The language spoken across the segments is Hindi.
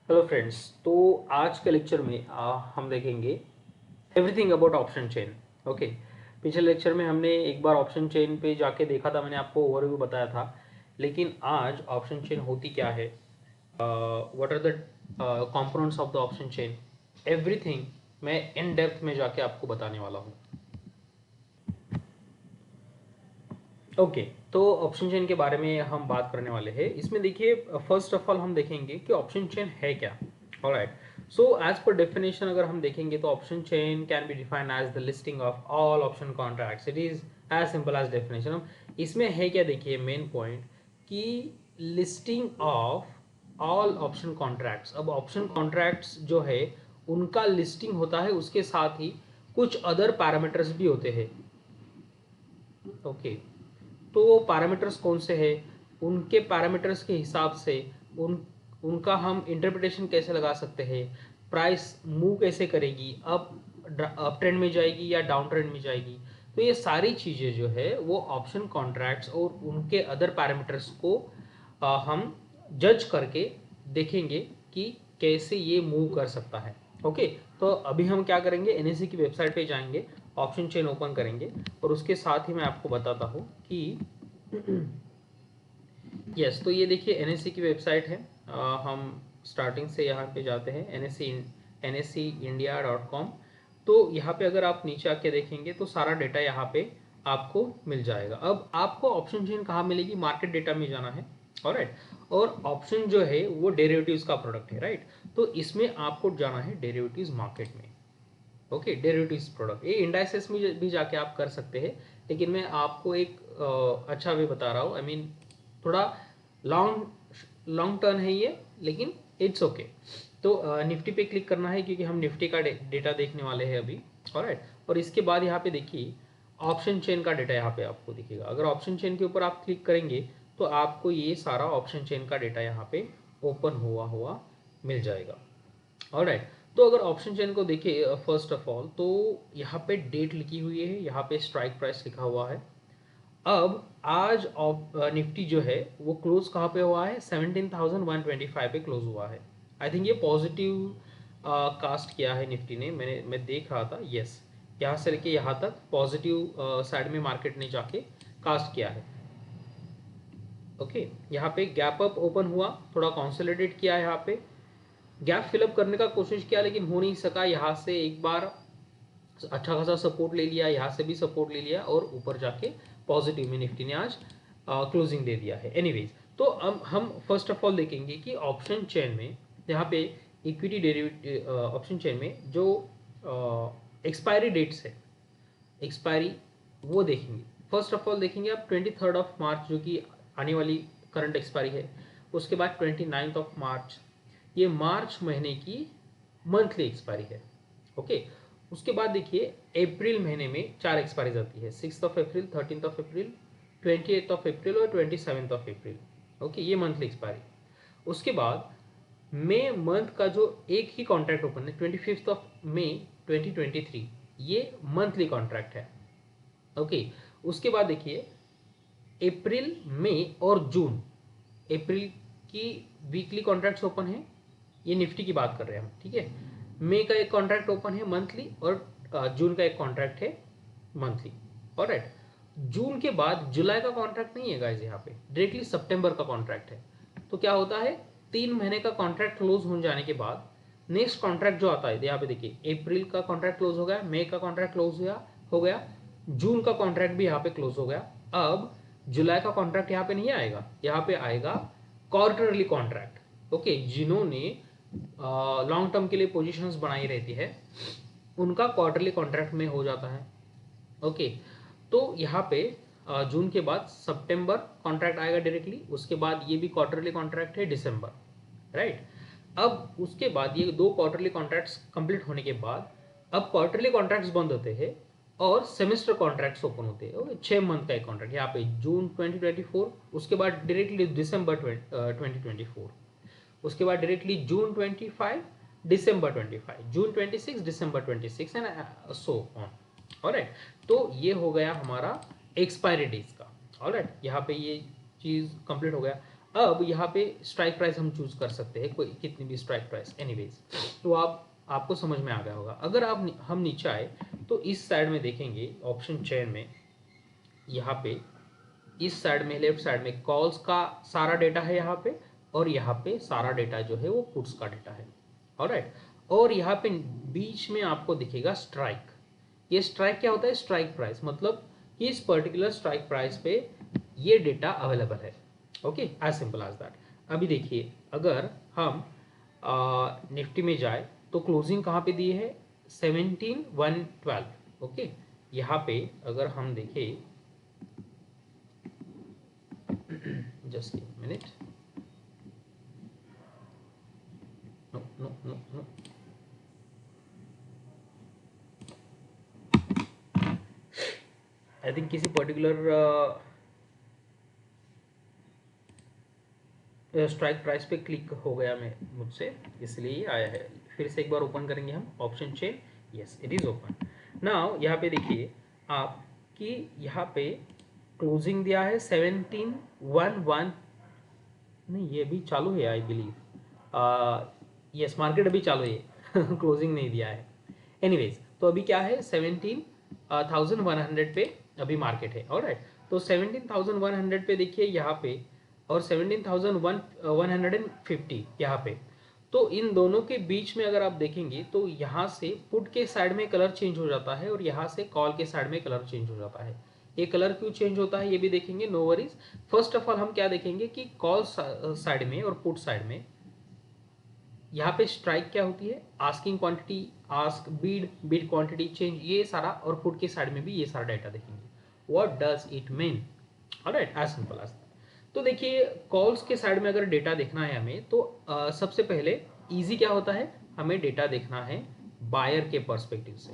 Hello friends. तो आज के लेक्चर में हम देखेंगे everything about option chain. Okay, पिछले लेक्चर में हमने एक बार ऑप्शन चेन पे जाके देखा था, मैंने आपको ओवरव्यू बताया था। लेकिन आज ऑप्शन चेन होती क्या है, what are the components of the option chain, everything मैं इन डेप्थ में जाके आपको बताने वाला हूँ। ओके, तो ऑप्शन चेन के बारे में हम बात करने वाले हैं। इसमें देखिए, फर्स्ट ऑफ ऑल हम देखेंगे कि ऑप्शन चेन है क्या। Alright, so as per definition अगर हम देखेंगे तो option chain can be defined as the listing of all option contracts. It is as simple as definition. हम इसमें है क्या, देखिए मेन पॉइंट कि listing of all option contracts. अब ऑप्शन कॉन्ट्रैक्ट्स जो है उनका लिस्टिंग होता है, उसके साथ ही कुछ अदर पैरामीटर्स भी होते हैं। ओके, तो वो पैरामीटर्स कौन से हैं, उनके पैरामीटर्स के हिसाब से उनका हम इंटरप्रिटेशन कैसे लगा सकते हैं, प्राइस मूव कैसे करेगी, अप ट्रेंड में जाएगी या डाउन ट्रेंड में जाएगी। तो ये सारी चीज़ें जो है वो ऑप्शन कॉन्ट्रैक्ट्स और उनके अदर पैरामीटर्स को हम जज करके देखेंगे कि कैसे ये मूव कर सकता है। ओके, तो अभी हम क्या करेंगे, एनएससी की वेबसाइट पे जाएंगे, ऑप्शन चेन ओपन करेंगे और उसके साथ ही मैं आपको बताता हूँ कि यस, तो ये देखिए एनएससी की वेबसाइट है। हम स्टार्टिंग से यहाँ पे जाते हैं, nscindia.com। तो यहाँ पे अगर आप नीचे आके देखेंगे तो सारा डेटा यहाँ पे आपको मिल जाएगा। अब आपको ऑप्शन चेन कहाँ मिलेगी, मार्केट डेटा में जाना है। ऑलराइट, और ऑप्शन जो है वो डेरिवेटिव्स का प्रोडक्ट है, राइट। तो इसमें आपको जाना है डेरिवेटिव्स मार्केट में। ओके, डेरिवेटिव्स प्रोडक्ट, ये इंडाइसेस में भी जाके आप कर सकते हैं, लेकिन मैं आपको एक अच्छा वे बता रहा हूँ। आई मीन थोड़ा लॉन्ग लॉन्ग टर्न है ये, लेकिन इट्स ओके। तो निफ्टी पे क्लिक करना है क्योंकि हम निफ्टी का डेटा देखने वाले हैं अभी। ऑलराइट, और इसके बाद यहाँ पे देखिए ऑप्शन चेन का डेटा यहाँ पे आपको दिखेगा। अगर ऑप्शन चेन के ऊपर आप क्लिक करेंगे तो आपको ये सारा ऑप्शन चेन का डेटा यहाँ पे ओपन हुआ हुआ मिल जाएगा। ऑलराइट, तो अगर ऑप्शन चेन को देखिए फर्स्ट ऑफ ऑल, तो यहाँ पे डेट लिखी हुई है, यहाँ पे स्ट्राइक प्राइस लिखा हुआ है। अब आज निफ्टी जो है वो क्लोज कहाँ पे हुआ है, 17,125 पे क्लोज हुआ है। आई थिंक ये पॉजिटिव कास्ट किया है निफ्टी ने, मैं देख रहा था। यस, यहाँ से लेके यहाँ तक पॉजिटिव साइड में मार्केट ने जाके कास्ट किया है। ओके, यहाँ पे गैप अप ओपन हुआ, थोड़ा कॉन्सोलिडेट किया है, यहाँ पे गैप फिलअप करने का कोशिश किया लेकिन हो नहीं सका। यहाँ से एक बार अच्छा खासा सपोर्ट ले लिया, यहाँ से भी सपोर्ट ले लिया और ऊपर जाके पॉजिटिव में निफ्टी ने आज क्लोजिंग दे दिया है। एनीवेज, तो हम फर्स्ट ऑफ ऑल देखेंगे कि ऑप्शन चेन में यहाँ पे इक्विटी डेरिवेटिव ऑप्शन चेन में जो एक्सपायरी डेट्स है, एक्सपायरी वो देखेंगे। फर्स्ट ऑफ ऑल देखेंगे आप 23 ऑफ मार्च जो कि आने वाली करंट एक्सपायरी है, उसके बाद 29 ऑफ मार्च, ये मार्च महीने की मंथली एक्सपायरी है। ओके, उसके बाद देखिए अप्रैल महीने में 4 एक्सपायरीज आती है, 6 of April, 13 of April, 28 of April और 27 ऑफ अप्रैल। ओके, ये मंथली एक्सपायरी। उसके बाद मई मंथ का जो एक ही कॉन्ट्रैक्ट ओपन है, 25 ऑफ मई 2023, ये मंथली कॉन्ट्रैक्ट है। ओके, उसके बाद देखिए अप्रैल, मई और जून, अप्रैल की वीकली कॉन्ट्रैक्ट्स ओपन है, ये निफ्टी की बात कर रहे हैं हम, ठीक है। मई का एक कॉन्ट्रैक्ट ओपन है मंथली और जून का एक कॉन्ट्रैक्ट है मंथली। ऑलराइट, जून के बाद जुलाई का कॉन्ट्रैक्ट नहीं है गाइस, यहाँ पे डायरेक्टली सितंबर का कॉन्ट्रैक्ट है। तो क्या होता है, 3 महीने का कॉन्ट्रैक्ट क्लोज हो जाने के बाद नेक्स्ट कॉन्ट्रैक्ट जो आता है, यहाँ पे देखिए अप्रैल का कॉन्ट्रैक्ट क्लोज हो गया, मई का कॉन्ट्रैक्ट क्लोज हो गया, जून का कॉन्ट्रैक्ट भी यहाँ पे क्लोज हो गया। अब जुलाई का कॉन्ट्रैक्ट यहाँ पे नहीं आएगा, यहाँ पे आएगा क्वार्टरली कॉन्ट्रैक्ट। ओके, जिन्होंने लॉन्ग टर्म के लिए पोजीशंस बनाई रहती है उनका क्वार्टरली कॉन्ट्रैक्ट में हो जाता है। ओके, तो यहाँ पे जून के बाद सितंबर कॉन्ट्रैक्ट आएगा डायरेक्टली, उसके बाद ये भी क्वार्टरली कॉन्ट्रैक्ट है दिसंबर, राइट। अब उसके बाद ये 2 क्वार्टरली कॉन्ट्रैक्ट्स कंप्लीट होने के बाद अब क्वार्टरली कॉन्ट्रैक्ट्स बंद होते हैं और सेमेस्टर कॉन्ट्रैक्ट्स ओपन होते हैं। ओके, 6 मंथ का एक कॉन्ट्रैक्ट यहाँ पे जून 2024, उसके बाद डायरेक्टली दिसंबर 2024, उसके बाद directly June 25, December 25, June 26, December 26 and so on. Alright, तो ये हो गया हमारा एक्सपायरी डेज का। ऑलराइट, यहाँ पे ये चीज़ कंप्लीट हो गया। अब यहाँ पे स्ट्राइक प्राइस हम चूज कर सकते हैं, कोई कितनी भी स्ट्राइक प्राइस एनीवेज, तो आपको समझ में आ गया होगा। अगर हम नीचे आए तो इस साइड में देखेंगे ऑप्शन चेन में, यहाँ पे इस साइड में लेफ्ट साइड में कॉल्स का सारा डेटा है यहाँ पे, और यहाँ पे सारा डेटा जो है वो पुट्स का डेटा है। ऑलराइट, और यहाँ पे बीच में आपको दिखेगा स्ट्राइक। ये स्ट्राइक क्या होता है? स्ट्राइक प्राइस मतलब कि इस पर्टिकुलर स्ट्राइक प्राइस पे ये डेटा अवेलेबल है। Okay, as simple as that. अभी देखिए, अगर हम निफ्टी में जाए तो क्लोजिंग कहाँ पे दी है? 17,112। ओके, यहाँ पे अगर हम देखें, just a minute, no, I think किसी पर्टिकुलर स्ट्राइक प्राइस पे क्लिक हो गया मैं मुझसे, इसलिए ये आया है। फिर से एक बार ओपन करेंगे हम option chain. Yes, it is open now. यहाँ पे देखिए आप कि यहाँ पे क्लोजिंग दिया है 17,111, नहीं ये भी चालू है आई बिलीव, यस मार्केट अभी चालू है क्लोजिंग नहीं दिया है। एनीवेज, तो अभी क्या है? 17,100 पे अभी मार्केट है। ऑलराइट, तो 17,100 पे देखिए यहाँ पे, और 17,150 यहाँ पे। तो इन दोनों के बीच में अगर आप देखेंगे तो यहाँ से पुट के साइड में कलर चेंज हो जाता है, और यहाँ से कॉल के साइड में कलर चेंज हो जाता है। ये कलर क्यों चेंज होता है ये भी देखेंगे, no worries. First of all हम क्या देखेंगे कि कॉल साइड में और पुट साइड में यहाँ पे स्ट्राइक क्या होती है? Asking quantity, ask Beed, Beed quantity change, ये सारा, और पुट के साइड में भी ये सारा डाटा देखेंगे। What does it mean? Alright, as simple as. तो देखिए, कॉल्स के साइड में अगर डेटा देखना है हमें तो सबसे पहले इजी क्या होता है? हमें डेटा देखना है बायर के पर्सपेक्टिव से।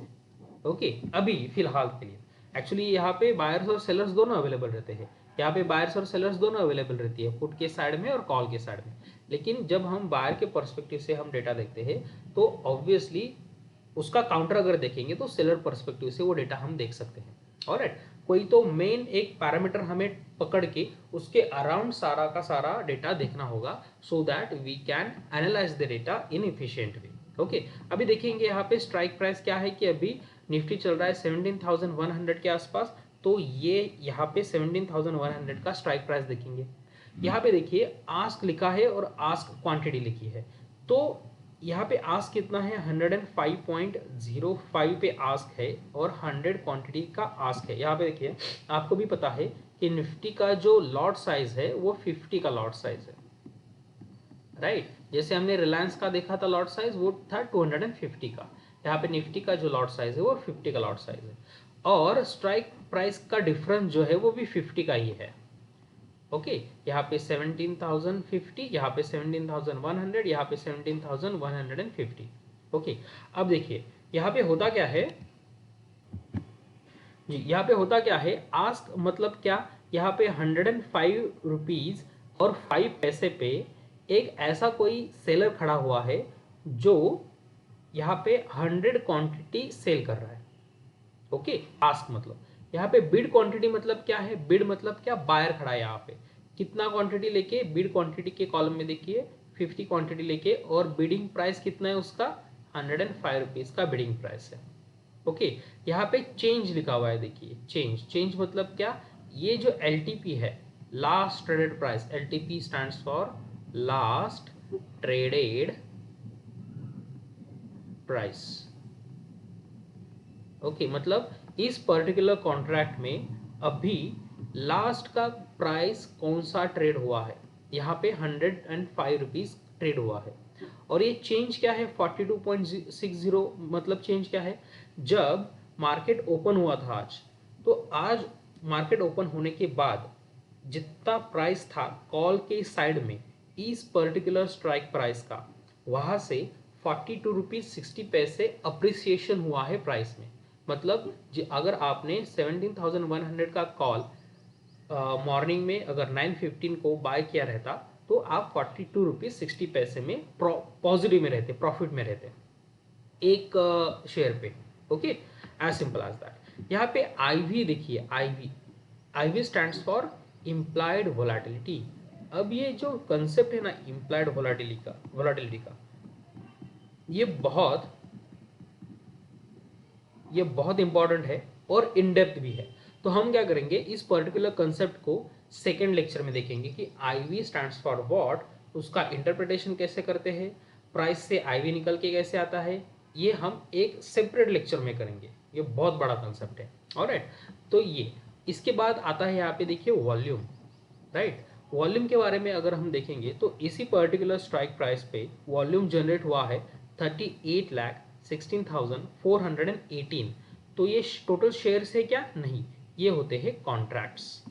ओके, अभी फिलहाल के लिए एक्चुअली यहाँ पे बायर्स और सेलर्स दोनों अवेलेबल रहते हैं। यहाँ पे बायर्स और सेलर्स दोनों अवेलेबल रहती है, पुट के साइड में और कॉल के साइड में। लेकिन जब हम बायर के पर्सपेक्टिव से हम डेटा देखते हैं तो ऑब्वियसली उसका काउंटर अगर देखेंगे तो सेलर पर्सपेक्टिव से वो डेटा हम देख सकते हैं। ऑलराइट, कोई तो मेन एक पैरामीटर हमें पकड़ के उसके अराउंड सारा का सारा डेटा देखना होगा, so that we can analyse the data in efficient way. Okay, अभी देखेंगे यहाँ पे स्ट्राइक प्राइस क्या है कि अभी निफ्टी चल रहा है 17,100 के आसपास। तो ये यहाँ पे 17,100 का स्ट्राइक प्राइस देखेंगे। यहाँ पे देखिए आस्क लिखा है और आस्क क्वांटिटी लिखी है। तो यहाँ पे आस्क कितना है? 105.05 पे आस्क है, और 100 क्वांटिटी का आस्क है। यहाँ पे देखिए, आपको भी पता है कि निफ्टी का जो लॉट साइज है वो 50 का लॉट साइज है। राइट, जैसे हमने रिलायंस का देखा था लॉट साइज, वो था 250 का। यहाँ पे निफ्टी का जो लॉट साइज है वो 50 का लॉट साइज है, और स्ट्राइक प्राइस का डिफरेंस जो है वो भी 50 का ही है। ओके, यहाँ पे 17,050, यहाँ पे 17,100, यहाँ पे 17,150। ओके, अब देखिए यहाँ पे होता क्या है जी, यहाँ पे होता क्या है? आस्क मतलब क्या? यहाँ पे 105 रुपीज और 5 पैसे पे एक ऐसा कोई सेलर खड़ा हुआ है जो यहाँ पे 100 क्वांटिटी सेल कर रहा है। ओके, आस्क मतलब। यहाँ पे बिड क्वांटिटी मतलब क्या है? बिड मतलब क्या? बायर खड़ा है यहाँ पे, कितना क्वांटिटी लेके? बिड क्वांटिटी के कॉलम में देखिए 50 क्वांटिटी लेके, और बिडिंग प्राइस कितना है उसका? 105 रुपीज का बिडिंग प्राइस है। ओके, यहाँ पे चेंज लिखा हुआ है, देखिए चेंज। चेंज मतलब क्या? ये जो LTP है, last traded price, LTP stands for last traded price. Okay, मतलब इस पर्टिकुलर कॉन्ट्रैक्ट में अभी लास्ट का प्राइस कौन सा ट्रेड हुआ है? यहाँ पे 105 रुपीज ट्रेड हुआ है, और ये चेंज क्या है? 42.60। मतलब चेंज क्या है? जब मार्केट ओपन हुआ था आज, तो आज मार्केट ओपन होने के बाद जितना प्राइस था कॉल के साइड में इस पर्टिकुलर स्ट्राइक प्राइस का, वहां से 42 रुपीज 60 पैसे अप्रिसिएशन हुआ है प्राइस में। मतलब अगर आपने 17,100 का कॉल मॉर्निंग में अगर 9:15 को बाय किया रहता तो आप 42 रुपीज 60 पैसे में पॉजिटिव में रहते, प्रॉफिट में रहते एक शेयर पे। Okay, as simple as that. यहाँ पे IV देखिए, IV stands for implied volatility. अब ये जो कंसेप्ट है ना इम्प्लाइड वोलाटिलिटी का ये बहुत इंपॉर्टेंट है और इन डेप्थ भी है। तो हम क्या करेंगे, इस पर्टिकुलर कंसेप्ट को सेकेंड लेक्चर में देखेंगे कि IV स्टैंड्स फॉर व्हाट, उसका इंटरप्रिटेशन कैसे करते हैं, प्राइस से IV निकल के कैसे आता है, ये हम एक सेपरेट लेक्चर में करेंगे। ये बहुत बड़ा कंसेप्ट है। ऑलराइट, तो ये इसके बाद आता है यहाँ पे देखिए वॉल्यूम। राइट, वॉल्यूम के बारे में अगर हम देखेंगे तो इसी पर्टिकुलर स्ट्राइक प्राइस पे वॉल्यूम जनरेट हुआ है 38,16,418। तो ये टोटल शेयर्स है क्या? नहीं, ये होते हैं कॉन्ट्रैक्ट्स।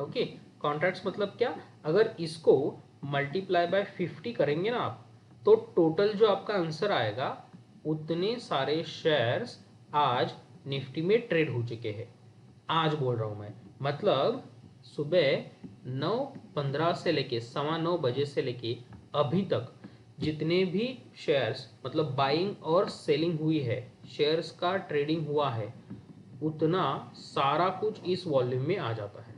ओके, कॉन्ट्रैक्ट्स मतलब क्या? अगर इसको मल्टीप्लाई बाय 50 करेंगे ना आप, तो टोटल जो आपका आंसर आएगा उतने सारे शेयर्स आज निफ्टी में ट्रेड हो चुके हैं। आज बोल रहा हूं मैं, मतलब सुबह 9:15 से लेके 9:15 बजे से लेके अभी तक जितने भी शेयर्स मतलब बाइंग और सेलिंग हुई है, शेयर्स का ट्रेडिंग हुआ है, उतना सारा कुछ इस वॉल्यूम में आ जाता है।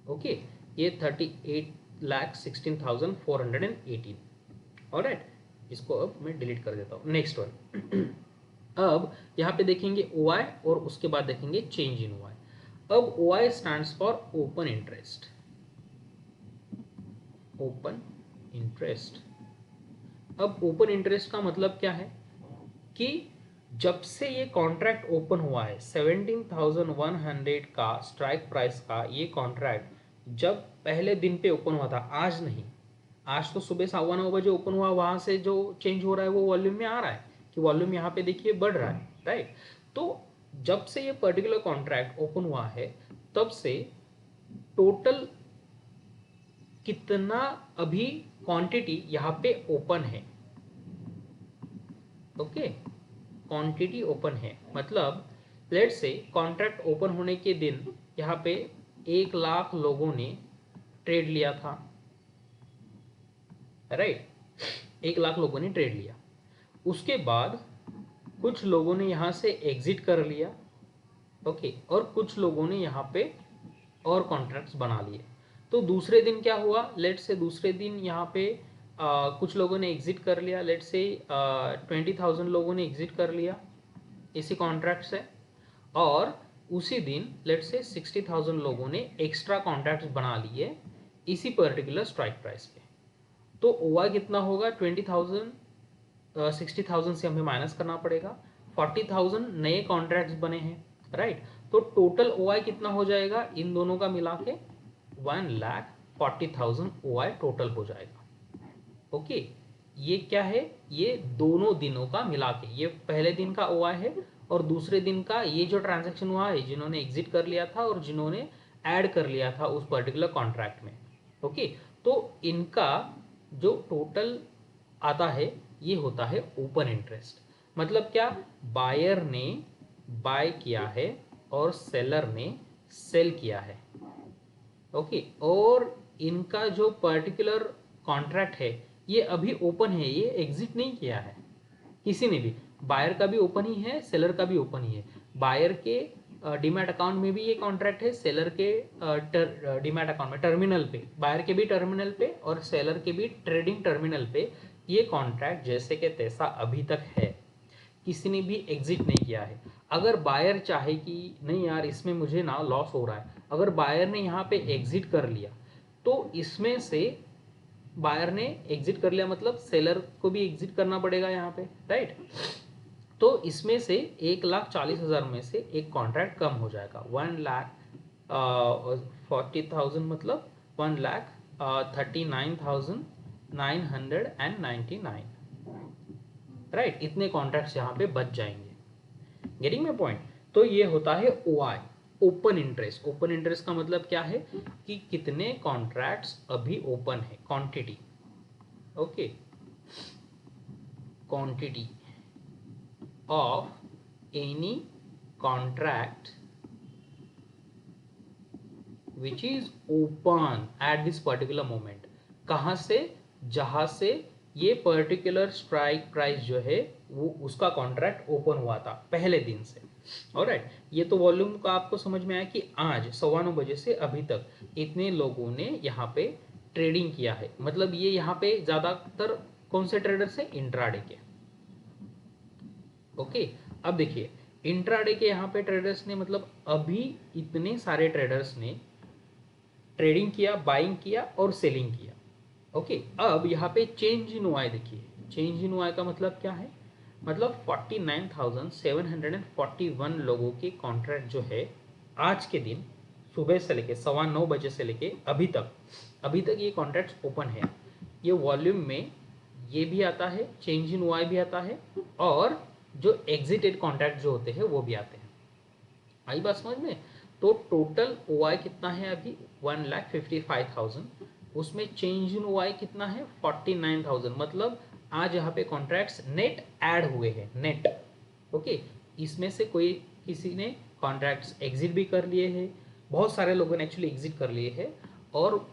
ओके, ये 38,16,418। ऑलराइट, इसको अब मैं डिलीट कर देता हूँ। नेक्स्ट वन अब यहाँ पे देखेंगे OI और उसके बाद देखेंगे चेंज इन OI। अब OI stands for open interest. Open interest, अब ओपन इंटरेस्ट का मतलब क्या है कि जब से ये कॉन्ट्रैक्ट ओपन हुआ है 17,100 का स्ट्राइक प्राइस का ये कॉन्ट्रैक्ट जब पहले दिन पे ओपन हुआ था, आज नहीं, आज तो सुबह 9:15 बजे ओपन हुआ, वहां से जो चेंज हो रहा है वो वॉल्यूम में आ रहा है कि वॉल्यूम यहाँ पे देखिए बढ़ रहा है। राइट, तो जब से ये पर्टिकुलर कॉन्ट्रैक्ट ओपन हुआ है तब से टोटल कितना अभी क्वांटिटी यहाँ पे ओपन है। ओके, क्वांटिटी ओपन है मतलब लेट से कॉन्ट्रैक्ट ओपन होने के दिन यहाँ पे 1 लाख लोगों ने ट्रेड लिया था। राइट, 1 लाख लोगों ने ट्रेड लिया, उसके बाद कुछ लोगों ने यहाँ से एग्जिट कर लिया। ओके, और कुछ लोगों ने यहाँ पे और कॉन्ट्रैक्ट्स बना लिए। तो दूसरे दिन क्या हुआ, लेट से दूसरे दिन यहाँ पे कुछ लोगों ने एग्जिट कर लिया, लेट से 20,000 लोगों ने एग्जिट कर लिया इसी कॉन्ट्रैक्ट से, और उसी दिन लेट से 60,000 लोगों ने एक्स्ट्रा कॉन्ट्रैक्ट्स बना लिए इसी पर्टिकुलर स्ट्राइक प्राइस पे। तो OI कितना होगा, 20,000 60,000 से हमें माइनस करना पड़ेगा, 40,000 नए कॉन्ट्रैक्ट्स बने हैं। राइट, तो टोटल OI कितना हो जाएगा इन दोनों का मिला के 1,40,000 OI टोटल हो जाएगा। ओके, ये क्या है, ये दोनों दिनों का मिला के, ये पहले दिन का OI है और दूसरे दिन का ये जो ट्रांजैक्शन हुआ है, जिन्होंने एग्जिट कर लिया था और जिन्होंने ऐड कर लिया था उस पर्टिकुलर कॉन्ट्रैक्ट में। ओके, तो इनका जो टोटल आता है ये होता है ओपन इंटरेस्ट। मतलब क्या, बायर ने बाय किया है और सेलर ने सेल किया है। ओके, और इनका जो पर्टिकुलर कॉन्ट्रैक्ट है ये अभी ओपन है, ये एग्जिट नहीं किया है किसी ने भी। बायर का भी ओपन ही है, सेलर का भी ओपन ही है। बायर के डीमैट अकाउंट में भी ये कॉन्ट्रैक्ट है, सेलर के डीमैट अकाउंट में टर्मिनल पे, बायर के भी टर्मिनल पे और सेलर के भी ट्रेडिंग टर्मिनल पे ये कॉन्ट्रैक्ट जैसे कि तैसा अभी तक है, किसी ने भी एग्जिट नहीं किया है। अगर बायर चाहे कि नहीं यार इसमें मुझे ना लॉस हो रहा है, अगर बायर ने यहाँ पे एग्जिट कर लिया तो इसमें से बायर ने एग्जिट कर लिया मतलब सेलर को भी एग्जिट करना पड़ेगा यहाँ पे। राइट, तो इसमें से 1,40,000 में से एक कॉन्ट्रैक्ट कम हो जाएगा, 1,40,000 मतलब 1,39,999। राइट, इतने कॉन्ट्रैक्ट्स यहाँ पे बच जाएंगे। Getting my point? तो ये होता है OI, open interest. Open interest का मतलब क्या है कि कितने कॉन्ट्रैक्ट्स अभी ओपन है, quantity. Okay, quantity of any contract which is open at this particular moment. कहाँ से, जहां से ये पर्टिकुलर स्ट्राइक प्राइस जो है वो उसका कॉन्ट्रैक्ट ओपन हुआ था पहले दिन से। ऑलराइट, ये तो वॉल्यूम का आपको समझ में आया कि आज 9:15 से अभी तक इतने लोगों ने यहाँ पे ट्रेडिंग किया है। मतलब ये यहाँ पे ज़्यादातर कौन से ट्रेडर्स हैं? इंट्राडे के। ओके, अब देखिए इंट्राडे के यहाँ पे ट्रेडर्स ने, मतलब अभी इतने सारे ट्रेडर्स ने ट्रेडिंग किया, बाइंग किया और सेलिंग किया। ओके, अब यहाँ पे चेंज इन वाई देखिए, चेंज इन वाई का मतलब क्या है? मतलब 49,741 लोगों के कॉन्ट्रैक्ट जो है आज के दिन सुबह से लेके 9:15 से लेके अभी तक ये कॉन्ट्रैक्ट ओपन है। ये वॉल्यूम में ये भी आता है, चेंज इन वाई भी आता है, और जो एग्जिटेड कॉन्ट्रैक्ट जो होते हैं वो भी आते हैं। आई बात समझ में? तो टोटल OI कितना है अभी? 1,55,000। उसमें चेंज इन OI कितना है? 49,000। मतलब आज यहाँ पे कॉन्ट्रैक्ट्स नेट ऐड हुए हैं, नेट। ओके, इसमें से कोई किसी ने कॉन्ट्रैक्ट्स एग्जिट भी कर लिए हैं, बहुत सारे लोगों ने एक्चुअली एग्जिट कर लिए हैं, और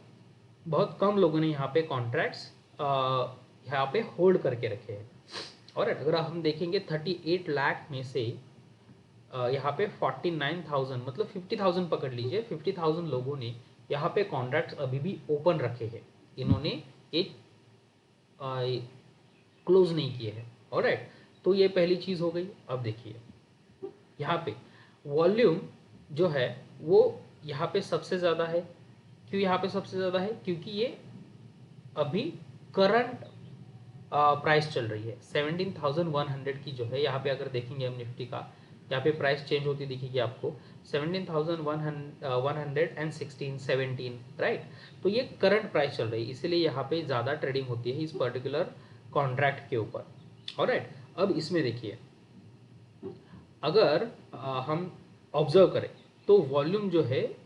बहुत कम लोगों ने यहाँ पे कॉन्ट्रैक्ट्स यहाँ पे होल्ड करके रखे हैं। और अगर हम देखेंगे 38 लाख में से यहाँ पे 49,000, मतलब 50,000 पकड़ लीजिए, 50,000 लोगों ने यहाँ पे कॉन्ट्रैक्ट्स अभी भी ओपन रखे हैं, इन्होंने एक क्लोज नहीं किए हैं। ऑलराइट, तो ये पहली चीज़ हो गई। अब देखिए यहाँ पे वॉल्यूम जो है वो यहाँ पे सबसे ज़्यादा है। क्यों यहाँ पे सबसे ज़्यादा है? क्योंकि ये अभी करंट प्राइस चल रही है 17,100 की जो है। यहाँ पे अगर देखेंगे हम निफ्टी का, यहाँ पे प्राइस चेंज होती दिखेगी आपको 17,116, 17, राइट। तो ये करंट प्राइस चल रही है, इसीलिए यहाँ पे ज़्यादा ट्रेडिंग होती है इस पर्टिकुलर कॉन्ट्रैक्ट के ऊपर। ऑलराइट, अब इसमें देखिए अगर हम ऑब्जर्व करें तो वॉल्यूम जो है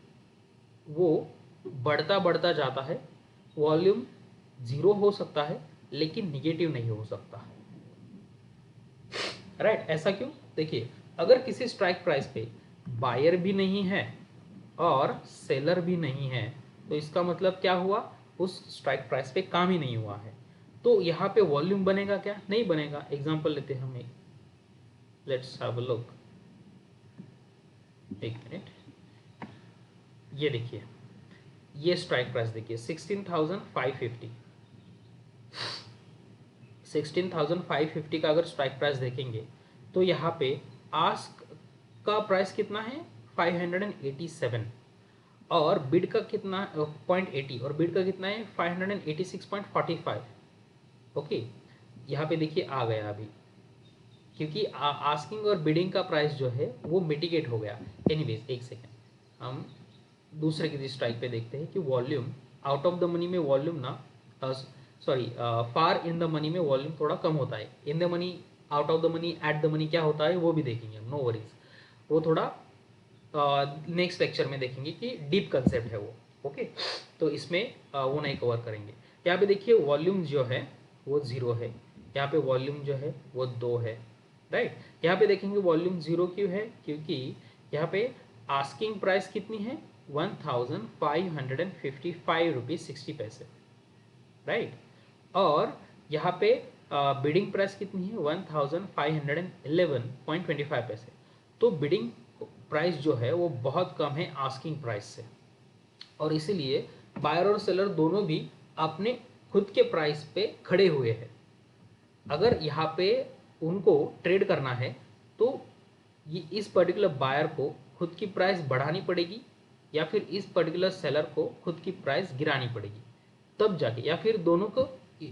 वो बढ़ता बढ़ता जाता है। वॉल्यूम जीरो हो सकता है लेकिन निगेटिव नहीं हो सकता है, राइट। ऐसा क्यों? देखिए अगर किसी स्ट्राइक प्राइस पे बायर भी नहीं है और सेलर भी नहीं है तो इसका मतलब क्या हुआ? उस स्ट्राइक प्राइस पे काम ही नहीं हुआ है। तो यहाँ पे वॉल्यूम बनेगा क्या? नहीं बनेगा। एग्जांपल लेते हैं हम एक, लेट्स हैव अ लुक, एक मिनट। ये देखिए, ये स्ट्राइक प्राइस देखिए 16,550, 16,550 का अगर स्ट्राइक प्राइस देखेंगे तो यहाँ पे आस्क का प्राइस कितना है? 587, और बिड का कितना 0.80, और बिड का कितना है 586.45। ओके, यहाँ पे देखिए आ गया अभी, क्योंकि आस्किंग और बिडिंग का प्राइस जो है वो मिटिगेट हो गया। एनीवेज एक सेकेंड, हम दूसरे किसी स्ट्राइक पे देखते हैं कि volume out of the money में वॉल्यूम ना sorry far in the money में वॉल्यूम थोड़ा कम होता है। In the money, out of the money, at the money क्या होता है वो भी देखेंगे हम, नो वरीज। वो थोड़ा नेक्स्ट लेक्चर में देखेंगे कि डीप कंसेप्ट है वो। ओके, तो इसमें वो नहीं कवर करेंगे। यहाँ पे देखिए वॉल्यूम जो है वो 0 है, यहाँ पे वॉल्यूम जो है वो 2 है, राइट। यहाँ पे देखेंगे वॉल्यूम 0 क्यों है? क्योंकि यहाँ पे आस्किंग प्राइस कितनी है? 1,555 रुपीज़ 60 पैसे, राइट। और यहाँ पे बिडिंग प्राइस कितनी है? 1,511.25 पैसे। तो बिडिंग प्राइस जो है वो बहुत कम है आस्किंग प्राइस से, और इसीलिए बायर और सेलर दोनों भी अपने खुद के प्राइस पे खड़े हुए हैं। अगर यहाँ पे उनको ट्रेड करना है तो ये इस पर्टिकुलर बायर को खुद की प्राइस बढ़ानी पड़ेगी, या फिर इस पर्टिकुलर सेलर को खुद की प्राइस गिरानी पड़ेगी, तब जाके, या फिर दोनों को,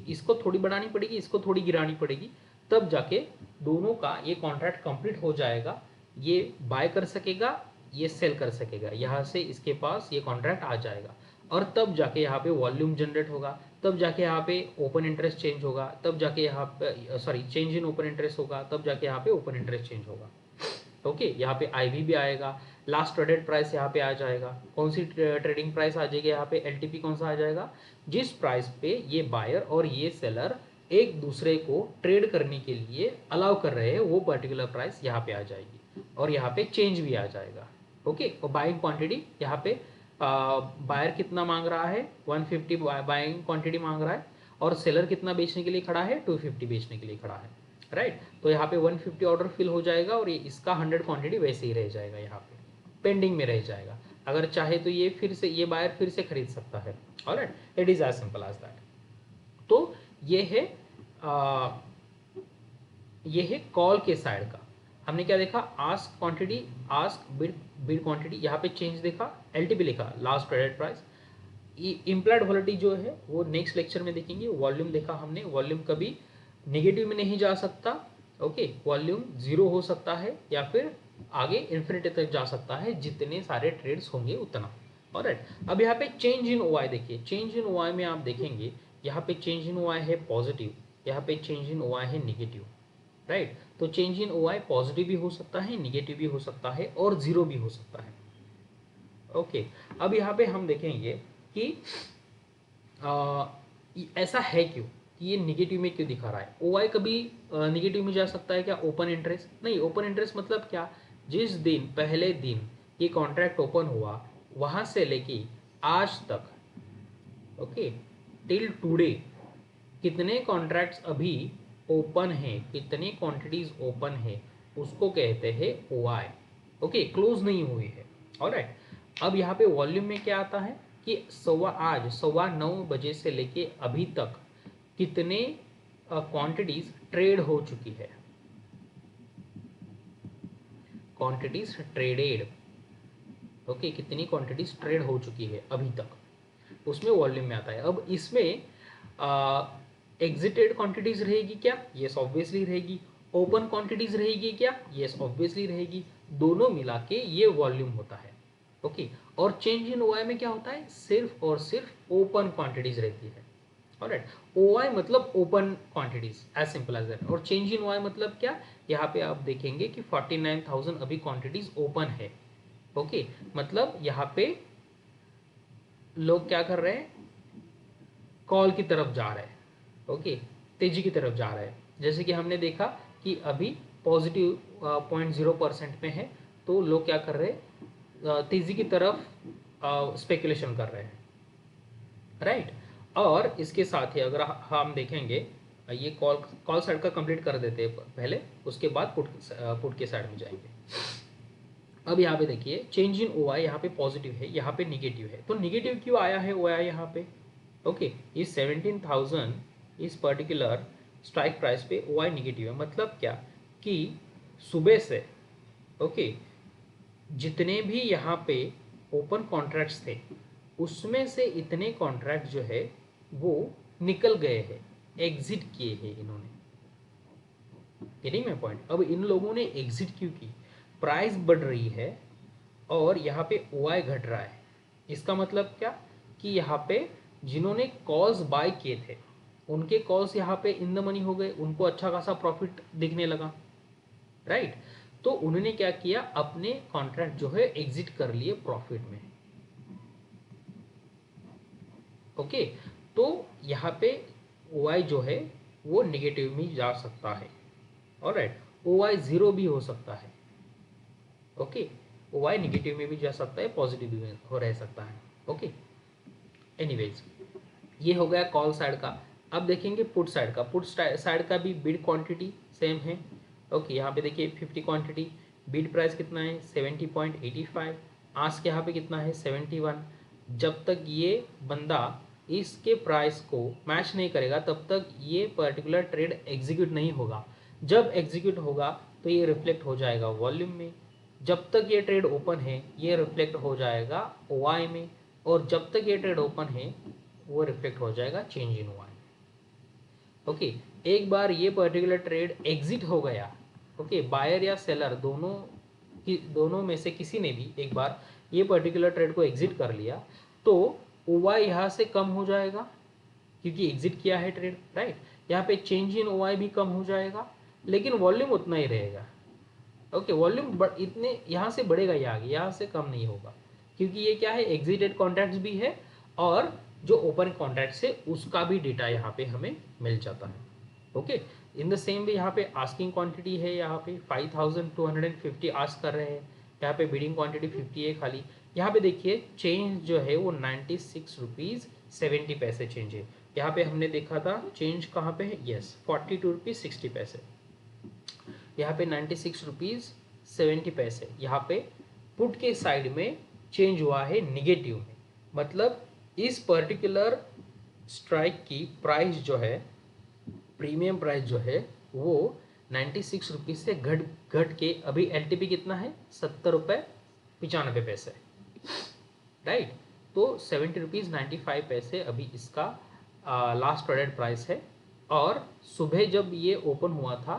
इसको थोड़ी बढ़ानी पड़ेगी, इसको थोड़ी गिरानी पड़ेगी, तब जाके दोनों का ये कॉन्ट्रैक्ट कंप्लीट हो जाएगा। ये बाय कर सकेगा, ये सेल कर सकेगा, यहाँ से इसके पास ये कॉन्ट्रैक्ट आ जाएगा, और तब जाके यहाँ पे वॉल्यूम जनरेट होगा, तब जाके यहाँ पे ओपन इंटरेस्ट चेंज होगा, तब जाके यहाँ पे sorry change in open interest होगा, तब जाके यहाँ पे ओपन इंटरेस्ट चेंज होगा। ओके, यहाँ पे आईवी भी आएगा, लास्ट ट्रेडेड प्राइस यहाँ पे आ जाएगा। कौन सी ट्रेडिंग प्राइस आ जाएगी? यहाँ पे एलटीपी कौन सा आ जाएगा? जिस प्राइस पे ये बायर और ये सेलर एक दूसरे को ट्रेड करने के लिए अलाउ कर रहे हैं, वो पर्टिकुलर प्राइस यहाँ पे आ जाएगी, और यहाँ पे चेंज भी आ जाएगा। ओके, और बाइंग क्वांटिटी यहाँ पे बायर कितना मांग रहा है? 150 बाइंग क्वांटिटी मांग रहा है, और सेलर कितना बेचने के लिए खड़ा है? 250 बेचने के लिए खड़ा है। राइट। तो यहाँ पे 150 ऑर्डर फिल हो जाएगा और ये इसका 100 क्वांटिटी वैसे ही रह जाएगा, यहाँ पे पेंडिंग में रह जाएगा। अगर चाहे तो ये फिर से, ये बायर फिर से खरीद सकता है। Alright, it is as simple as that. तो ये है ये है कॉल के साइड का। हमने क्या देखा, ask quantity, ask bid, bid quantity, यहाँ पे चेंज देखा, एलटीपी लिखा, लास्ट ट्रेडेड प्राइस। इम्प्लाइड वॉलिटी जो है वो नेक्स्ट लेक्चर में देखेंगे। वॉल्यूम देखा हमने, वॉल्यूम कभी नेगेटिव में नहीं जा सकता। ओके, वॉल्यूम जीरो हो सकता है या फिर आगे इन्फिनिटी तक जा सकता है, जितने सारे ट्रेड्स होंगे उतना। ऑलराइट, अब यहाँ पे चेंज इन ओआई देखिए, चेंज इन ओआई में आप देखेंगे यहाँ पे चेंज इन ओआई है पॉजिटिव, यहाँ पे चेंज इन ओआई है निगेटिव। राइट, तो चेंज इन ओआई पॉजिटिव भी हो सकता है, निगेटिव भी हो सकता है और जीरो भी हो सकता है। ओके, अब यहाँ पे हम देखेंगे कि ऐसा है क्यों, कि ये निगेटिव में क्यों दिखा रहा है। ओआई कभी निगेटिव में जा सकता है क्या? ओपन इंटरेस्ट नहीं। ओपन इंटरेस्ट मतलब क्या, जिस दिन, पहले दिन ये कॉन्ट्रैक्ट ओपन हुआ वहां से लेके आज तक, ओके, टिल टुडे कितने कॉन्ट्रैक्ट्स अभी ओपन है, कितनी क्वांटिटीज ओपन है, उसको कहते हैं ओआई। ओके, क्लोज नहीं हुई है। ऑलराइट, अब यहाँ पे वॉल्यूम में क्या आता है कि आज 9:15 से लेके अभी तक कितने क्वांटिटीज ट्रेड हो चुकी है, क्वांटिटीज ट्रेडेड। ओके, कितनी क्वांटिटीज ट्रेड हो चुकी है अभी तक, उसमें वॉल्यूम में आता है। अब इसमें एग्जिटेड क्वांटिटीज रहेगी क्या? यस ऑब्वियसली रहेगी। ओपन क्वांटिटीज रहेगी क्या? यस ऑब्वियसली रहेगी। दोनों मिला के ये वॉल्यूम होता है। ओके, और चेंज इन ओआई में क्या होता है, सिर्फ और सिर्फ ओपन क्वांटिटीज रहती है। ऑलराइट, ओआई मतलब open quantities, as simple as that. और चेंज इन ओआई मतलब क्या, यहाँ पे आप देखेंगे कि 49,000 अभी क्वांटिटीज ओपन है। ओके, मतलब यहाँ पे लोग क्या कर रहे हैं, कॉल की तरफ जा रहे हैं। ओके, तेजी की तरफ जा रहा है। जैसे कि हमने देखा कि अभी पॉजिटिव 0.0% में है, तो लोग क्या कर रहे हैं, तेजी की तरफ स्पेकुलेशन कर रहे हैं। राइट, और इसके साथ ही अगर हम देखेंगे, ये कॉल साइड का कंप्लीट कर देते हैं पहले, उसके बाद पुट के साइड में जाएंगे। अब यहाँ पे देखिए, चेंज इन ओआई यहाँ पे पॉजिटिव है, यहाँ पे निगेटिव है। तो निगेटिव क्यों आया है ओआई यहाँ पे? ओके, ये 17,000 इस पर्टिकुलर स्ट्राइक प्राइस पे ओआई निगेटिव है। मतलब क्या कि सुबह से, ओके, जितने भी यहाँ पे ओपन कॉन्ट्रैक्ट्स थे उसमें से इतने कॉन्ट्रैक्ट जो है वो निकल गए हैं, एग्जिट किए हैं इन्होंने। Getting my point? अब इन लोगों ने एग्जिट क्यों की? प्राइस बढ़ रही है और यहाँ पे ओआई घट रहा है। इसका मतलब क्या कि यहाँ पे जिन्होंने कॉल्स बाय किए थे उनके कॉल्स यहाँ पे इन द मनी हो गए, उनको अच्छा खासा प्रॉफिट दिखने लगा। राइट, तो उन्होंने क्या किया, अपने कॉन्ट्रैक्ट जो है एग्जिट कर लिए प्रॉफिट में। ओके, तो यहाँ पे ओआई जो है वो निगेटिव में जा सकता है। ऑलराइट, ओआई जीरो भी हो सकता है। ओके, ओआई निगेटिव में भी जा सकता है, पॉजिटिव भी हो रह सकता है। ओके, एनीवेज, ये हो गया कॉल साइड का। अब देखेंगे पुट साइड का। पुट साइड का भी बिड क्वांटिटी सेम है। ओके, यहाँ पे देखिए 50 क्वांटिटी, बिड प्राइस कितना है 70.85, आस्क यहाँ पे कितना है 71। जब तक ये बंदा इसके प्राइस को मैच नहीं करेगा तब तक ये पर्टिकुलर ट्रेड एग्जीक्यूट नहीं होगा। जब एग्जीक्यूट होगा तो ये रिफ्लेक्ट हो जाएगा वॉल्यूम में। जब तक ये ट्रेड ओपन है ये रिफ्लेक्ट हो जाएगा ओआई में, और जब तक ये ट्रेड ओपन है वो रिफ्लेक्ट हो जाएगा चेंज इन ओआई। ओके, एक बार ये पर्टिकुलर ट्रेड एग्जिट हो गया, ओके, बायर या सेलर दोनों में से किसी ने भी एक बार ये पर्टिकुलर ट्रेड को एग्जिट कर लिया, तो ओआई यहाँ से कम हो जाएगा क्योंकि एग्जिट किया है ट्रेड। राइट, यहाँ पे चेंज इन ओआई भी कम हो जाएगा, लेकिन वॉल्यूम उतना ही रहेगा। ओके, वॉल्यूम इतने यहाँ से बढ़ेगा ही आगे, यहाँ से कम नहीं होगा, क्योंकि ये क्या है, एग्जिटेड कॉन्ट्रैक्ट्स भी है और जो ओपन कॉन्ट्रैक्ट्स है उसका भी डेटा यहाँ पे हमें मिल जाता है। ओके, इन द सेम वे यहाँ पे आस्किंग क्वांटिटी है, यहाँ पे 5250 आस्क कर रहे हैं, यहाँ पे बिडिंग क्वांटिटी 50 है खाली। यहाँ पे देखिए चेंज जो है वो 96 रुपीज़ 70 पैसे चेंज है। यहाँ पे हमने देखा था चेंज कहाँ पे है, यस 42 रुपीज़ 60 पैसे। यहाँ पे 96 रुपीज़ 70 पैसे यहाँ पे पुट के साइड में चेंज हुआ है निगेटिव में। मतलब इस पर्टिकुलर स्ट्राइक की प्राइस जो है, प्रीमियम प्राइस जो है वो 96 रुपीज़ से घट के अभी एलटीपी कितना है, 70 रुपये 95 पैसे, राइट। तो 70 रुपीज़ 95 पैसे अभी इसका लास्ट ट्रेडेड प्राइस है। और सुबह जब ये ओपन हुआ था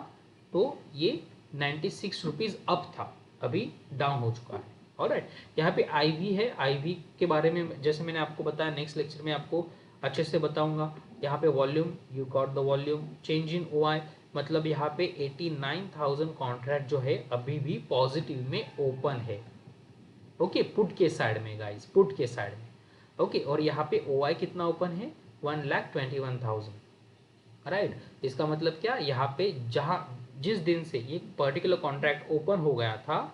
तो ये 96 रुपीज़ अप था, अभी डाउन हो चुका है। ऑलराइट, यहाँ पे आईवी है, आईवी के बारे में जैसे मैंने आपको बताया नेक्स्ट लेक्चर में आपको अच्छे से बताऊंगा। यहाँ पे volume, you got the volume, change in OI, मतलब यहाँ पे 89,000 कॉन्ट्रैक्ट जो है अभी भी पॉजिटिव में ओपन है। ओके, पुट के साइड में गाइस, पुट के साइड में। ओके, और यहाँ पे ओआई कितना ओपन है, 1,21,000, राइट। इसका मतलब क्या, यहाँ पे जिस दिन से ये पर्टिकुलर कॉन्ट्रैक्ट ओपन हो गया था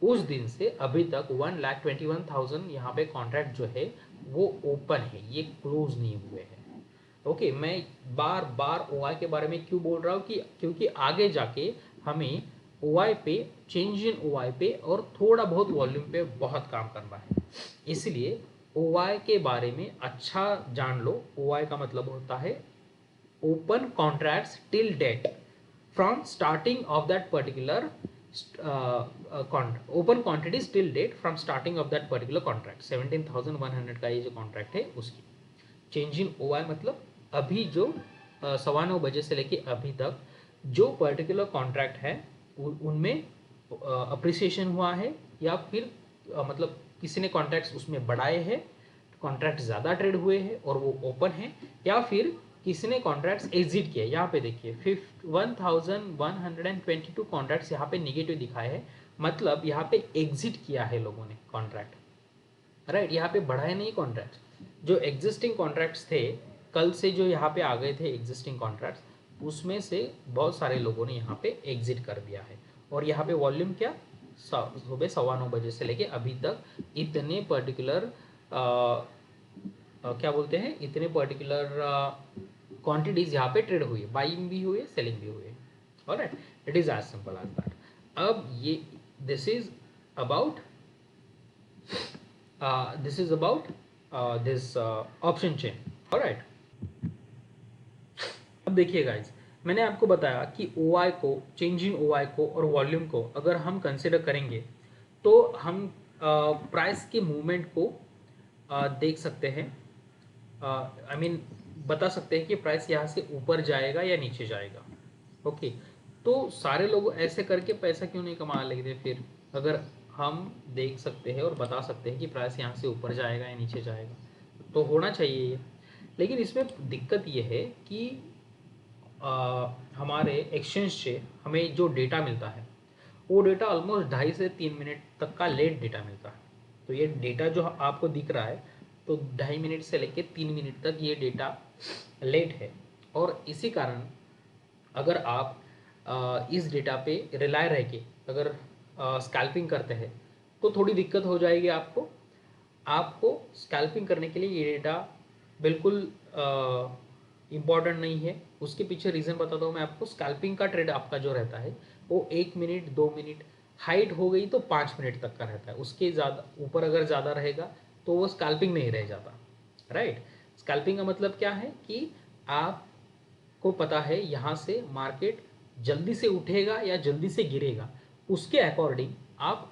उस दिन से अभी तक 1,21,000 यहाँ पे कॉन्ट्रैक्ट जो है वो ओपन है, ये क्लोज नहीं हुए हैं। ओके, मैं बार बार ओआई के बारे में क्यों बोल रहा हूँ कि क्योंकि आगे जाके हमें ओआई पे, चेंज इन ओआई पे और थोड़ा बहुत वॉल्यूम पे बहुत काम करना है। इसलिए ओआई के बारे में अच्छा जान लो। ओआई का मतलब होता है open contracts till date from starting of that particular open quantities till date from starting of that particular contract. 17,100 का ये जो कॉन्ट्रैक्ट है उसकी। चेंज इन ओआई मतलब अभी जो 9:15 बजे से लेके अभी तक जो पर्टिकुलर कॉन्ट्रैक्ट है उनमें अप्रिसिएशन हुआ है, या फिर मतलब किसी ने कॉन्ट्रैक्ट्स उसमें बढ़ाए हैं, कॉन्ट्रैक्ट ज़्यादा ट्रेड हुए हैं और वो ओपन है, या फिर किसी ने कॉन्ट्रैक्ट्स एग्जिट किया। यहाँ पे देखिए 1122 कॉन्ट्रैक्ट्स यहाँ पे निगेटिव दिखाए हैं, मतलब यहाँ पे एग्जिट किया है लोगों ने कॉन्ट्रैक्ट, राइट। यहाँ पे बढ़ाए नहीं कॉन्ट्रैक्ट, जो एग्जिस्टिंग कॉन्ट्रैक्ट्स थे कल से जो यहाँ पे आ गए थे एग्जिस्टिंग कॉन्ट्रैक्ट्स, उसमें से बहुत सारे लोगों ने यहाँ पे एग्जिट कर दिया है। और यहाँ पे वॉल्यूम क्या, सुबह 9:15 बजे से लेके अभी तक इतने पर्टिकुलर क्या बोलते हैं, इतने पर्टिकुलर क्वांटिटीज यहाँ पे ट्रेड हुई है, बाइंग भी हुई है, सेलिंग भी हुई है। Alright, it is as simple as that. अब ये this is about this option chain. Alright, अब देखिए गाइज, मैंने आपको बताया कि ओआई को, चेंज इन ओआई को और वॉल्यूम को अगर हम कंसिडर करेंगे तो हम प्राइस के मूवमेंट को देख सकते हैं। आई मीन बता सकते हैं कि प्राइस यहाँ से ऊपर जाएगा या नीचे जाएगा। ओके, तो सारे लोग ऐसे करके पैसा क्यों नहीं कमा लेते फिर, अगर हम देख सकते हैं और बता सकते हैं कि प्राइस यहाँ से ऊपर जाएगा या नीचे जाएगा, तो होना चाहिए ये। लेकिन इसमें दिक्कत ये है कि हमारे एक्सचेंज से हमें जो डेटा मिलता है वो डेटा ऑलमोस्ट 2.5 से 3 मिनट तक का लेट डेटा मिलता है। तो ये डेटा जो आपको दिख रहा है तो 2.5 मिनट से लेकर 3 मिनट तक ये डेटा लेट है। और इसी कारण अगर आप इस डेटा पे रिलाय रह के अगर स्कैल्पिंग करते हैं तो थोड़ी दिक्कत हो जाएगी आपको स्कैल्पिंग करने के लिए ये डेटा बिल्कुल इम्पॉर्टेंट नहीं है। उसके पीछे रीज़न बताता हूँ मैं आपको। स्कैल्पिंग का ट्रेड आपका जो रहता है वो 1 मिनट 2 मिनट, हाइट हो गई तो 5 मिनट तक का रहता है। उसके ज़्यादा ऊपर अगर ज़्यादा रहेगा तो वो स्कैल्पिंग नहीं रह जाता, राइट। स्कैल्पिंग का मतलब क्या है कि आपको पता है यहाँ से मार्केट जल्दी से उठेगा या जल्दी से गिरेगा, उसके अकॉर्डिंग आप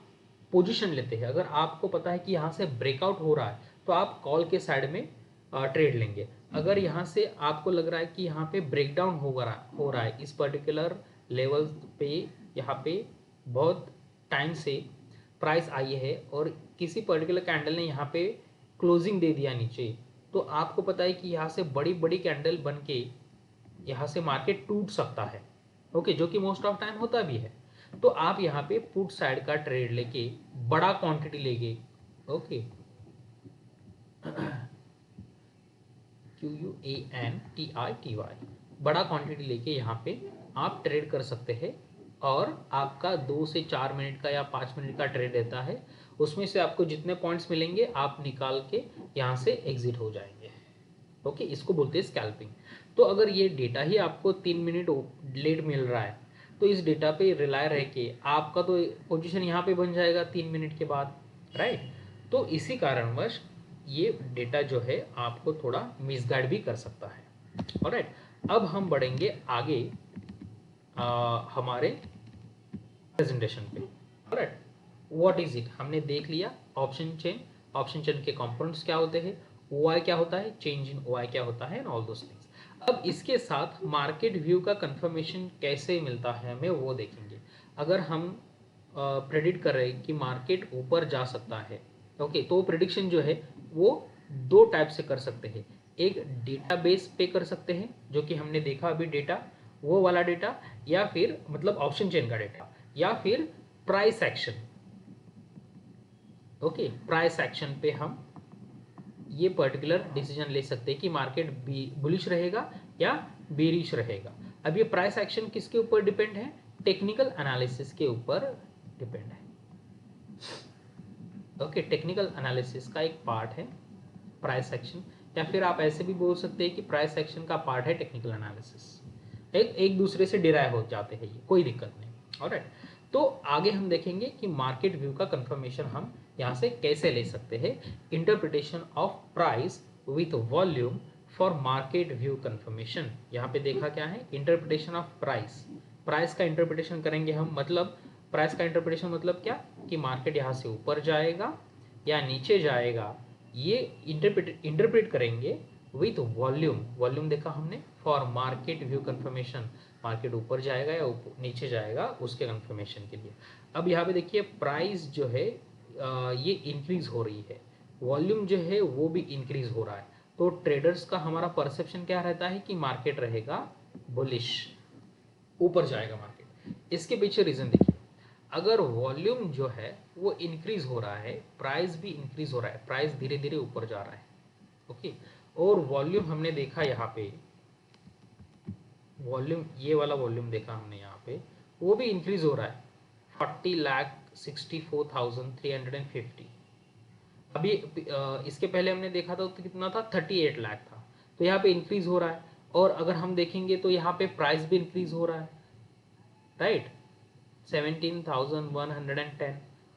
पोजीशन लेते हैं। अगर आपको पता है कि यहाँ से ब्रेकआउट हो रहा है तो आप कॉल के साइड में ट्रेड लेंगे। अगर यहाँ से आपको लग रहा है कि यहाँ पे ब्रेकडाउन हो रहा है इस पर्टिकुलर लेवल पे, यहाँ पे बहुत टाइम से प्राइस आई है और किसी पर्टिकुलर कैंडल ने यहाँ पे क्लोजिंग दे दिया नीचे, तो आपको पता है कि यहाँ से बड़ी बड़ी कैंडल बन के यहाँ से मार्केट टूट सकता है। ओके, जो कि मोस्ट ऑफ टाइम होता भी है। तो आप यहाँ पे पुट साइड का ट्रेड लेके बड़ा क्वांटिटी लेके, ओके, QUANTITY, बड़ा क्वांटिटी लेके यहाँ पे आप ट्रेड कर सकते हैं। और आपका 2 से 4 मिनट का या 5 मिनट का ट्रेड रहता है, उसमें से आपको जितने पॉइंट्स मिलेंगे आप निकाल के यहाँ से एग्जिट हो जाएंगे। ओके, इसको बोलते हैं स्कैल्पिंग। तो अगर ये डेटा ही आपको 3 मिनट लेट मिल रहा है तो इस डेटा पे रिलाय रह के आपका तो पोजीशन यहाँ पे बन जाएगा 3 मिनट के बाद, राइट। तो इसी कारणवश ये डेटा जो है आपको थोड़ा मिसगाइड भी कर सकता है, ऑलराइट। अब हम बढ़ेंगे आगे हमारे प्रेजेंटेशन पे, ऑलराइट। व्हाट इज इट, हमने देख लिया ऑप्शन चेन, ऑप्शन चेन के कंपोनेंट्स क्या होते हैं, ओआई क्या होता है, चेंज इन ओआई क्या होता है, एंड ऑल दोस थिंग्स। अब इसके साथ मार्केट व्यू का कंफर्मेशन कैसे मिलता है हमें वो देखेंगे। अगर हम प्रेडिक्ट कर रहे हैं कि मार्केट ऊपर जा सकता है, ओके, तो प्रेडिक्शन जो है वो दो टाइप से कर सकते हैं। एक डेटाबेस पे कर सकते हैं, जो कि हमने देखा अभी डेटा, वो वाला डेटा, या फिर मतलब ऑप्शन चेन का डेटा, या फिर price action, okay, price action पे हम ये पर्टिकुलर डिसीजन ले सकते हैं कि मार्केट बुलिश रहेगा या बेरिश रहेगा। अब ये प्राइस एक्शन किसके ऊपर डिपेंड है, टेक्निकल एनालिसिस के ऊपर डिपेंड है, ओके। टेक्निकल एनालिसिस का एक पार्ट है प्राइस एक्शन, या फिर आप ऐसे भी बोल सकते हैं कि प्राइस एक्शन का पार्ट है टेक्निकल एनालिसिस। एक दूसरे से डिराइव हो जाते हैं, ये कोई दिक्कत नहीं, ऑलराइट। तो आगे हम देखेंगे कि मार्केट व्यू का कंफर्मेशन हम यहाँ से कैसे ले सकते हैं। Interpretation of price with volume for market view confirmation. यहाँ पे देखा क्या है, इंटरप्रिटेशन ऑफ प्राइस, प्राइस का इंटरप्रिटेशन करेंगे हम, मतलब प्राइस का इंटरप्रिटेशन मतलब क्या, कि मार्केट यहाँ से ऊपर जाएगा या नीचे जाएगा, ये इंटरप्रेट करेंगे विथ वॉल्यूम। वॉल्यूम देखा हमने, for market view confirmation, market ऊपर जाएगा या नीचे जाएगा उसके कंफर्मेशन के लिए। अब यहाँ पे देखिए प्राइस जो है ये इंक्रीज हो रही है, वॉल्यूम जो है वो भी इंक्रीज हो रहा है, तो ट्रेडर्स का हमारा परसेप्शन क्या रहता है कि मार्केट रहेगा बुलिश, ऊपर जाएगा मार्केट। इसके पीछे रीजन देखिए, अगर वॉल्यूम जो है वो इंक्रीज हो रहा है, प्राइस भी इंक्रीज हो रहा है, प्राइस धीरे धीरे ऊपर जा रहा है, ओके। और वॉल्यूम हमने देखा यहाँ पे, वॉल्यूम ये वाला वॉल्यूम देखा हमने यहाँ पे, वो भी इंक्रीज हो रहा है, 40,64,350। अभी इसके पहले हमने देखा था तो कितना था, 38 लाख था, तो यहाँ पे इंक्रीज हो रहा है। और अगर हम देखेंगे तो यहाँ पे प्राइस भी इंक्रीज हो रहा है, राइट, 17,110,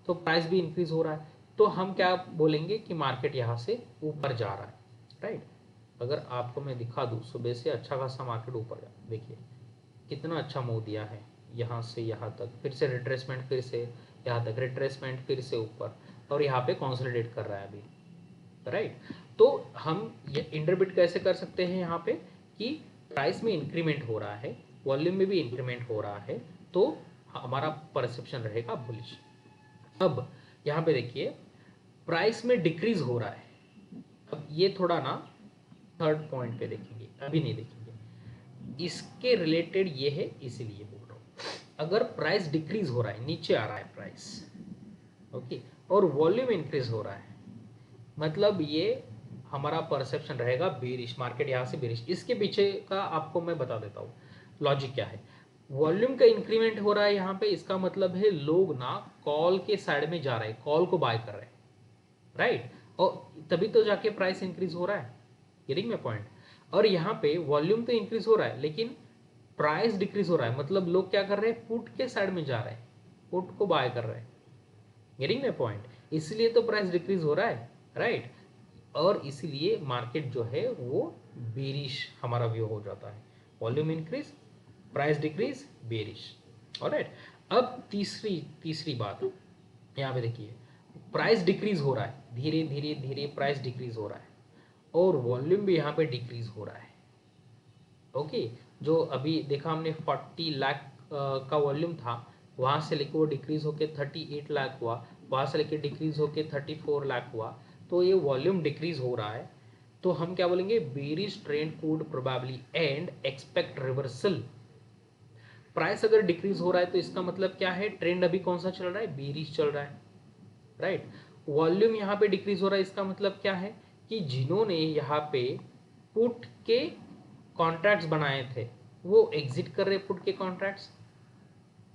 तो प्राइस भी इंक्रीज हो रहा है। तो हम क्या बोलेंगे कि मार्केट यहाँ से ऊपर जा रहा है, राइट। अगर आपको मैं दिखा दूँ सुबह से अच्छा खासा मार्केट ऊपर जा, देखिए कितना अच्छा मूव दिया है, यहाँ से यहाँ तक, फिर से रिट्रेसमेंट, फिर से यहाँ तक रिट्रेसमेंट, फिर से ऊपर, और यहाँ पे कंसोलिडेट कर रहा है अभी, राइट। तो हम ये इंटरप्रेट कैसे कर सकते हैं यहाँ पे कि प्राइस में इंक्रीमेंट हो रहा है, वॉल्यूम में भी इंक्रीमेंट हो रहा है, तो हमारा परसेप्शन रहेगा बुलिश। अब यहाँ पे देखिए प्राइस में डिक्रीज हो रहा है, अब ये थोड़ा ना थर्ड पॉइंट पे देखेंगे, अभी नहीं देखेंगे, इसके रिलेटेड ये है इसीलिए बोल रहा हूँ। अगर प्राइस डिक्रीज हो रहा है, नीचे आ रहा है प्राइस, ओके, और वॉल्यूम इंक्रीज हो रहा है, मतलब ये हमारा परसेप्शन रहेगा बेरिश, मार्केट यहाँ से बेरिश। इसके पीछे का आपको मैं बता देता हूँ लॉजिक क्या है। वॉल्यूम का इंक्रीमेंट हो रहा है यहाँ पे, इसका मतलब है लोग ना कॉल के साइड में जा रहे हैं, कॉल को बाय कर रहे हैं, राइट, और तभी तो जाके प्राइस इंक्रीज हो रहा है, गेटिंग माय पॉइंट। और यहाँ पे वॉल्यूम तो इंक्रीज हो रहा है लेकिन प्राइस डिक्रीज हो रहा है, मतलब लोग क्या कर रहे हैं, पुट के साइड में जा रहे हैं, पुट को बाय कर रहे हैं, गेटिंग माय पॉइंट। इसलिए तो प्राइस डिक्रीज हो रहा है, राइट, और इसलिए मार्केट जो है वो बेरिश हमारा व्यू हो जाता है, volume increase, price decrease, bearish, alright. अब तीसरी बात यहाँ पे देखिए, प्राइस डिक्रीज हो रहा है, धीरे धीरे धीरे प्राइस डिक्रीज हो रहा है, और वॉल्यूम भी यहाँ पे डिक्रीज हो रहा है, ओके। जो अभी देखा हमने 40 लाख का वॉल्यूम था, वहाँ से लेके वो डिक्रीज होके 38 लाख हुआ, वहाँ से लेके डिक्रीज होके 34 लाख हुआ, तो ये वॉल्यूम डिक्रीज हो रहा है। तो हम क्या बोलेंगे, bearish trend could probably and expect reversal. Price अगर डिक्रीज हो रहा है तो इसका मतलब क्या है, ट्रेंड अभी कौन सा चल रहा है, बेरिश चल रहा है, राइट। वॉल्यूम यहाँ पे डिक्रीज हो रहा है, इसका मतलब क्या है कि जिन्होंने यहाँ पे पुट के कॉन्ट्रैक्ट्स बनाए थे वो एग्जिट कर रहे पुट के कॉन्ट्रैक्ट्स,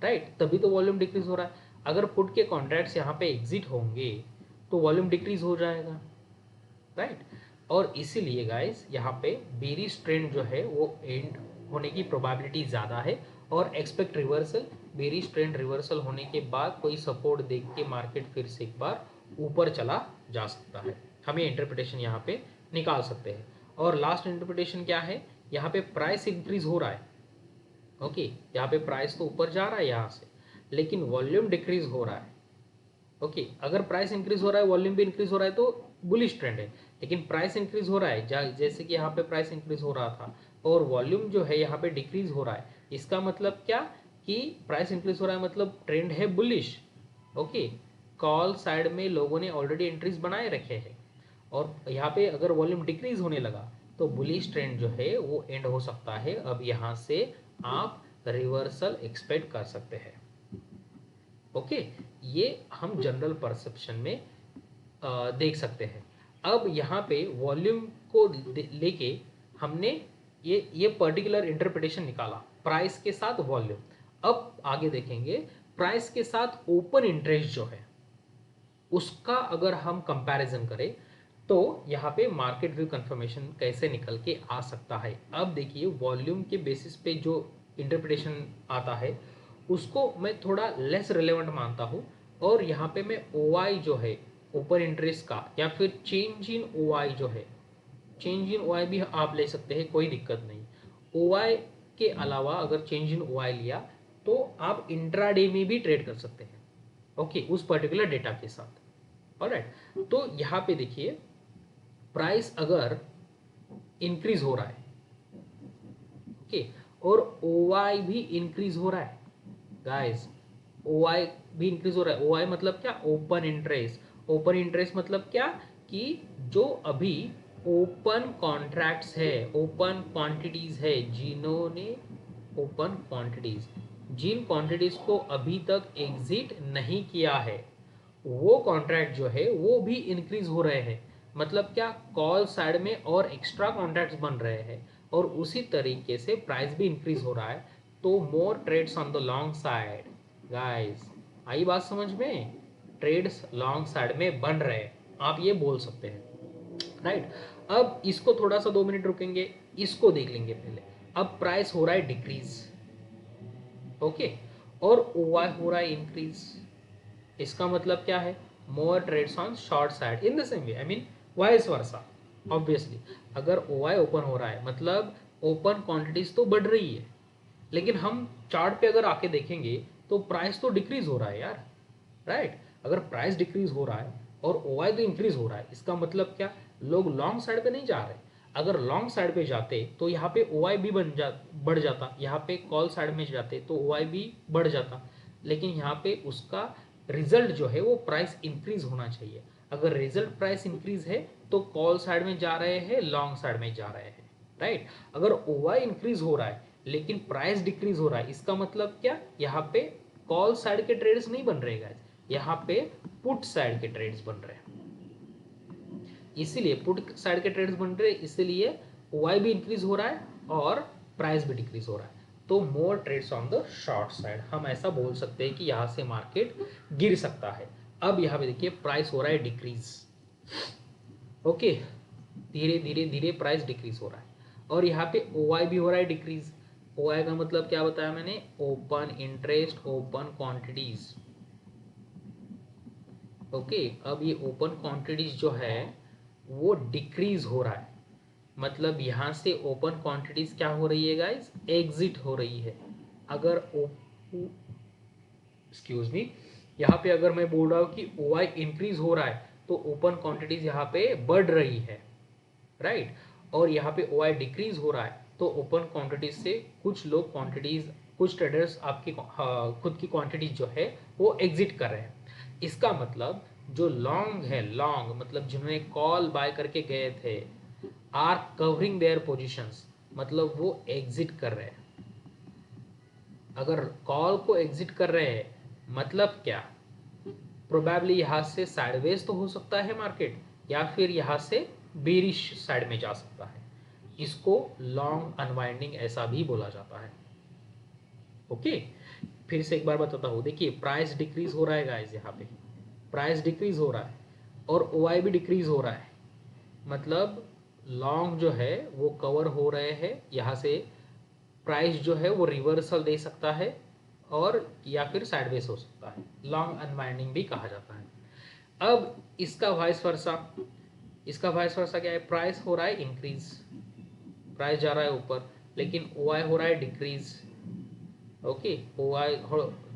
राइट, तभी तो वॉल्यूम डिक्रीज हो रहा है। अगर पुट के कॉन्ट्रैक्ट्स यहाँ पे एग्जिट होंगे तो वॉल्यूम डिक्रीज हो जाएगा, राइट। और इसीलिए गाइस यहाँ पे बेरिश ट्रेंड जो है वो एंड होने की प्रोबेबिलिटी ज़्यादा है, और expect reversal, bearish trend reversal होने के बाद कोई सपोर्ट देख के मार्केट फिर से एक बार ऊपर चला जा सकता है। हम ये इंटरप्रिटेशन यहाँ पे निकाल सकते हैं। और लास्ट इंटरप्रिटेशन क्या है, यहाँ पे प्राइस इंक्रीज हो रहा है, ओके, यहाँ पे प्राइस तो ऊपर जा रहा है यहाँ से, लेकिन वॉल्यूम डिक्रीज हो रहा है। ओके, अगर प्राइस इंक्रीज हो रहा है, वॉल्यूम भी इंक्रीज हो रहा है तो बुलिश ट्रेंड है। लेकिन प्राइस इंक्रीज हो रहा है, जैसे कि यहाँ पे प्राइस इंक्रीज हो रहा था और वॉल्यूम जो है यहाँ पे डिक्रीज हो रहा है, इसका मतलब क्या कि प्राइस इंक्रीज हो रहा है मतलब ट्रेंड है बुलिश। ओके, कॉल साइड में लोगों ने ऑलरेडी एंट्रीज बनाए रखे हैं और यहाँ पे अगर वॉल्यूम डिक्रीज होने लगा तो बुलिश ट्रेंड जो है वो एंड हो सकता है। अब यहाँ से आप रिवर्सल एक्सपेक्ट कर सकते हैं। ओके, ये हम जनरल परसेप्शन में देख सकते हैं। अब यहाँ पे वॉल्यूम को लेके हमने ये पर्टिकुलर इंटरप्रिटेशन निकाला, प्राइस के साथ वॉल्यूम। अब आगे देखेंगे प्राइस के साथ ओपन इंटरेस्ट जो है उसका अगर हम कंपैरिजन करें तो यहाँ पे मार्केट व्यू कंफर्मेशन कैसे निकल के आ सकता है। अब देखिए वॉल्यूम के बेसिस पे जो इंटरप्रिटेशन आता है उसको मैं थोड़ा लेस रिलेवेंट मानता हूँ और यहाँ पे मैं OI जो है ओपन इंटरेस्ट का या फिर चेंज इन OI जो है, चेंज इन OI भी आप ले सकते हैं, कोई दिक्कत नहीं। OI के अलावा अगर चेंज इन OI लिया तो आप इंट्राडे में भी ट्रेड कर सकते हैं, ओके, उस पर्टिकुलर डेटा के साथ। ऑलराइट, तो यहाँ पे देखिए प्राइस अगर इंक्रीज हो रहा है, ओके, और OI भी इंक्रीज हो रहा है गाइस, OI भी इंक्रीज हो रहा है। OI मतलब क्या, ओपन इंटरेस्ट। ओपन इंटरेस्ट मतलब क्या कि जो अभी ओपन कॉन्ट्रैक्ट्स है, ओपन क्वांटिटीज है, जिन्होंने ओपन क्वांटिटीज, जिन क्वांटिटीज को अभी तक एग्जिट नहीं किया है वो कॉन्ट्रैक्ट जो है वो भी इंक्रीज हो रहे हैं। मतलब क्या, कॉल साइड में और एक्स्ट्रा कॉन्ट्रैक्ट्स बन रहे हैं और उसी तरीके से प्राइस भी इंक्रीज हो रहा है। तो more trades on the long side guys, आई बात समझ में, ट्रेड्स लॉन्ग साइड में बन रहे हैं, आप ये बोल सकते हैं, राइट। अब इसको थोड़ा सा 2 मिनट रुकेंगे, इसको देख लेंगे पहले। अब प्राइस हो रहा है डिक्रीज, ओके, और OI हो रहा है इंक्रीज। इसका मतलब क्या है, more trades on short side in the same way, I mean vice versa. Obviously अगर OI ओपन हो रहा है मतलब ओपन क्वांटिटीज तो बढ़ रही है, लेकिन हम चार्ट पे अगर आके देखेंगे तो प्राइस तो डिक्रीज हो रहा है यार, राइट। अगर प्राइस डिक्रीज हो रहा है और OI तो इंक्रीज हो रहा है, इसका मतलब क्या, लोग लॉन्ग साइड पे नहीं जा रहे। अगर लॉन्ग साइड पे जाते तो यहाँ पे OI भी बढ़ जाता, यहाँ पे कॉल साइड में जाते तो OI भी बढ़ जाता, लेकिन यहाँ पे उसका रिजल्ट जो है वो प्राइस इंक्रीज होना चाहिए। अगर रिजल्ट प्राइस इंक्रीज है तो कॉल साइड में जा रहे हैं, लॉन्ग साइड में जा रहे हैं, राइट। अगर OI इंक्रीज हो रहा है लेकिन प्राइस डिक्रीज हो रहा है, इसका मतलब क्या, यहाँ पे कॉल साइड के ट्रेड्स नहीं बन रहे गाइस, यहाँ पे पुट साइड के ट्रेड्स बन रहे हैं। इसीलिए पुट साइड के ट्रेड्स बन रहे हैं, इसीलिए OI भी इंक्रीज हो रहा है और प्राइस भी डिक्रीज हो रहा है। तो more trades on the short side, हम ऐसा बोल सकते हैं कि यहाँ से मार्केट गिर सकता है। अब यहाँ पे देखिए प्राइस हो रहा है डिक्रीज, ओके, धीरे धीरे धीरे प्राइस डिक्रीज हो रहा है और यहाँ पे OI भी हो रहा है डिक्रीज। OI का मतलब क्या बताया मैंने, open interest, open quantities, okay. अब ये ओपन क्वांटिटीज जो है वो डिक्रीज हो रहा है, मतलब यहाँ से ओपन क्वांटिटीज क्या हो रही है गाइस, एग्जिट हो रही है। अगर एक्सक्यूज मी, यहाँ पे अगर मैं बोल रहा हूँ कि OI इंक्रीज हो रहा है तो ओपन क्वांटिटीज यहाँ पे बढ़ रही है, राइट। और यहाँ पे OI डिक्रीज हो रहा है तो ओपन क्वांटिटीज से कुछ लोग क्वांटिटीज, कुछ ट्रेडर्स आपकी खुद की क्वांटिटीज जो है वो एग्जिट कर रहे हैं। इसका मतलब जो लॉन्ग है, लॉन्ग मतलब जिन्होंने कॉल बाय करके गए थे, आर कवरिंग देयर पोजीशंस, मतलब वो एग्जिट कर रहे हैं। अगर कॉल को एग्जिट कर रहे हैं मतलब क्या, प्रोबेबली यहाँ से साइडवेज तो हो सकता है मार्केट, या फिर यहाँ से बेरिश साइड में जा सकता है। इसको लॉन्ग अनवाइंडिंग ऐसा भी बोला जाता है, ओके। फिर से एक बार बताता हूँ, देखिए प्राइस डिक्रीज हो रहा है गाइस, यहाँ पे प्राइस डिक्रीज हो रहा है और OI भी डिक्रीज हो रहा है, मतलब लॉन्ग जो है वो कवर हो रहे हैं यहाँ से प्राइस जो है वो रिवर्सल दे सकता है और या फिर साइडवेज हो सकता है, लॉन्ग अनवाइंडिंग भी कहा जाता है। अब इसका वाइस वर्सा, इसका वाइस वर्सा क्या है, प्राइस हो रहा है इंक्रीज, प्राइस जा रहा है ऊपर, लेकिन ओआई हो रहा है डिक्रीज। ओके, ओआई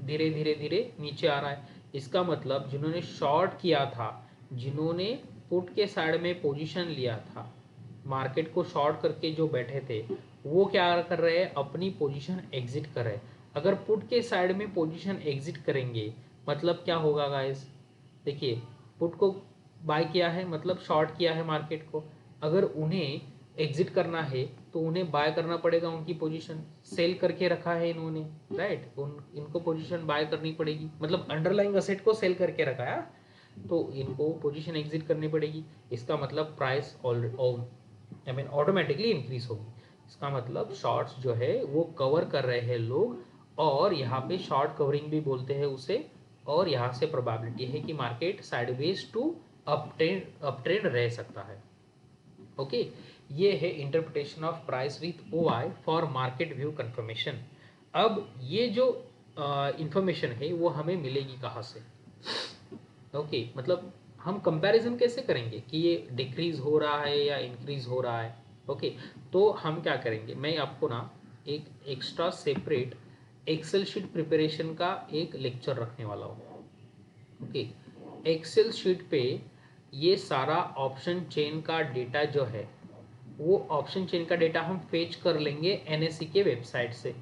धीरे धीरे धीरे नीचे आ रहा है। इसका मतलब जिन्होंने शॉर्ट किया था, जिन्होंने पुट के साइड में पोजीशन लिया था, मार्केट को शॉर्ट करके जो बैठे थे, वो क्या कर रहे हैं, अपनी पोजीशन एग्जिट कर रहे हैं। अगर पुट के साइड में पोजीशन एग्जिट करेंगे मतलब क्या होगा गाइस, देखिए पुट को बाय किया है मतलब शॉर्ट किया है मार्केट को, अगर उन्हें एग्जिट करना है तो उन्हें बाय करना पड़ेगा उनकी पोजीशन, सेल करके रखा है इन्होंने, राइट, इनको पोजीशन बाय करनी पड़ेगी, मतलब अंडरलाइंग असेट को सेल करके रखा है, तो इनको पोजीशन एग्जिट करनी पड़ेगी। इसका मतलब price I mean automatically increase होगी। इसका मतलब शॉर्ट्स जो है वो कवर कर रहे हैं लोग, और यहाँ पे शॉर्ट कवरिंग भी बोलते हैं उसे, और यहाँ से प्रोबेबिलिटी है कि मार्केट साइडवेज टू अपट्रेंड रह सकता है। ओके, ये है interpretation of price with OI for market view confirmation. अब ये जो इंफॉर्मेशन है वो हमें मिलेगी कहाँ से, ओके, मतलब हम कंपैरिजन कैसे करेंगे कि ये डिक्रीज हो रहा है या इंक्रीज हो रहा है। ओके, तो हम क्या करेंगे, मैं आपको ना एक extra separate Excel sheet preparation का एक लेक्चर रखने वाला हूँ। ओके, एक्सेल शीट पे ये सारा ऑप्शन चेन का डेटा जो है, वो ऑप्शन चेन का डेटा हम फेच कर लेंगे एनएससी के वेबसाइट से।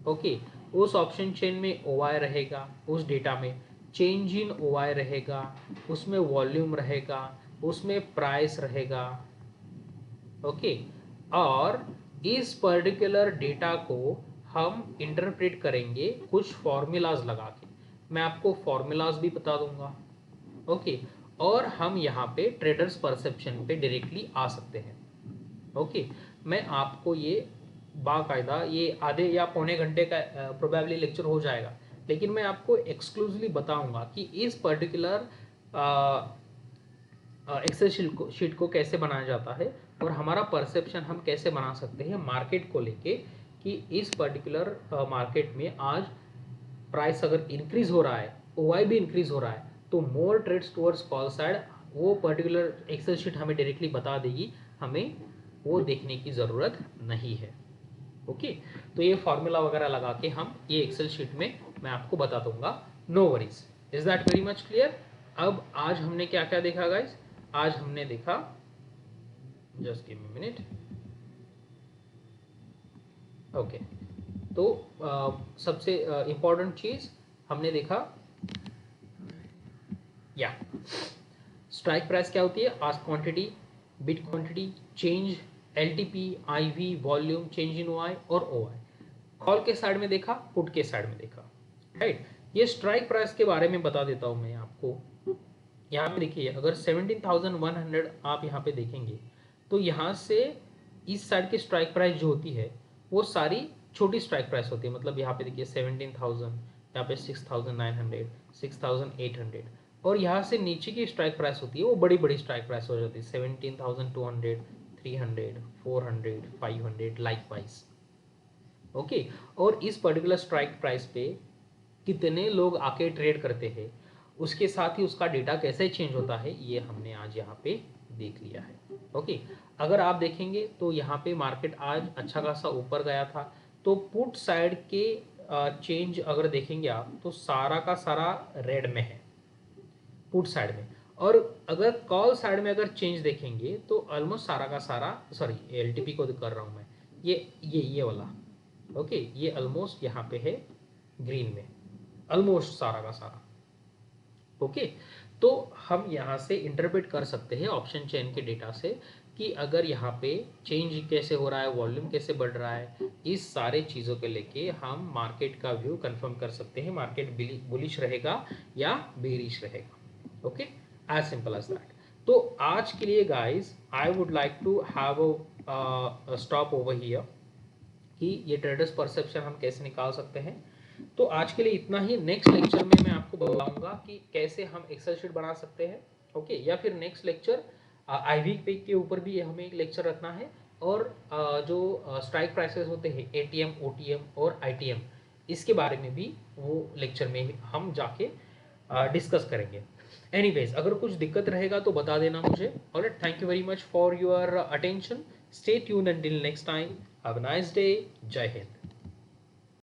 ओके, उस ऑप्शन चेन में ओआई रहेगा, उस डेटा में चेंज इन ओआई रहेगा, उसमें वॉल्यूम रहेगा, उसमें प्राइस रहेगा। ओके, और इस पर्टिकुलर डेटा को हम इंटरप्रेट करेंगे कुछ फॉर्मूलाज लगा के, मैं आपको फॉर्मूलाज भी बता दूंगा। ओके, और हम यहाँ पे ट्रेडर्स परसेप्शन पे डायरेक्टली आ सकते हैं। ओके, मैं आपको ये बाकायदा ये आधे या पौने घंटे का प्रोबेबली लेक्चर हो जाएगा, लेकिन मैं आपको एक्सक्लूसिवली बताऊंगा कि इस पर्टिकुलर एक्सेल शीट को कैसे बनाया जाता है, और हमारा परसेप्शन हम कैसे बना सकते हैं मार्केट को लेके, कि इस पर्टिकुलर मार्केट में आज प्राइस अगर इंक्रीज हो रहा है, ओआई भी इंक्रीज हो रहा है, तो more trades towards call side, वो पर्टिकुलर एक्सेल शीट हमें डायरेक्टली बता देगी, हमें वो देखने की ज़रूरत नहीं है। ओके, तो ये फॉर्मूला वगैरह लगा के हम ये एक्सेल शीट में मैं आपको बता दूंगा, no worries. Is that very much clear. अब आज हमने क्या क्या देखा गाइस, आज हमने देखा, just give me minute, okay, तो सबसे इंपॉर्टेंट चीज हमने देखा, या स्ट्राइक प्राइस क्या होती है, ask quantity, bid quantity, change, LTP, IV, volume, change in OI और ओआई। कॉल के साइड में देखा, पुट के साइड में देखा, राइट। ये स्ट्राइक प्राइस के बारे में बता देता हूं मैं आपको। यहाँ पे देखिए, अगर 17,100 आप यहाँ पे देखेंगे, तो यहाँ से इस साइड की स्ट्राइक प्राइस जो होती है वो सारी छोटी स्ट्राइक प्राइस होती है, मतलब यहाँ पे देखिए 17,000, यहाँ पे 6,900, 6,800, और यहाँ से नीचे की स्ट्राइक प्राइस होती है वो बड़ी बड़ी स्ट्राइक प्राइस हो जाती है, 17,200, 300, 400, 500 लाइक वाइज। ओके, और इस पर्टिकुलर स्ट्राइक प्राइस पे कितने लोग आके ट्रेड करते हैं, उसके साथ ही उसका डेटा कैसे चेंज होता है, ये हमने आज यहाँ पे देख लिया है। ओके, अगर आप देखेंगे तो यहाँ पे मार्केट आज अच्छा खासा ऊपर गया था, तो पुट साइड के चेंज अगर देखेंगे आप तो सारा का सारा रेड में है पुट साइड में, और अगर कॉल साइड में अगर चेंज देखेंगे तो ऑलमोस्ट सारा का सारा, सॉरी एलटीपी को कर रहा हूँ मैं, ये वाला, ओके, ये ऑलमोस्ट यहाँ पे है ग्रीन में, ऑलमोस्ट सारा का सारा। ओके, तो हम यहाँ से इंटरप्रेट कर सकते हैं ऑप्शन चेन के डेटा से कि अगर यहाँ पे चेंज कैसे हो रहा है, वॉल्यूम कैसे बढ़ रहा है, इस सारे चीज़ों के लेके हम मार्केट का व्यू कंफर्म कर सकते हैं, मार्केट बुलिश रहेगा या बेरिश रहेगा। Okay, as simple as that. तो आज के लिए guys I would like to have a stop over here कि ये ट्रेडर्स परसेप्शन हम कैसे निकाल सकते हैं। तो आज के लिए इतना ही, नेक्स्ट लेक्चर में मैं आपको बताऊंगा कि कैसे हम एक्सेल शीट बना सकते हैं। ओके, या फिर नेक्स्ट लेक्चर आईवी पे के ऊपर भी हमें एक लेक्चर रखना है, और जो स्ट्राइक प्राइसेस होते हैं एटीएम, ओटीएम और आईटीएम, इसके बारे में भी वो लेक्चर में हम जाके डिस्कस करेंगे। एनीवेज, अगर कुछ दिक्कत रहेगा तो बता देना मुझे। Alright, thank you very much for your attention. Stay tune until next time. Have a nice day. जय हिंद।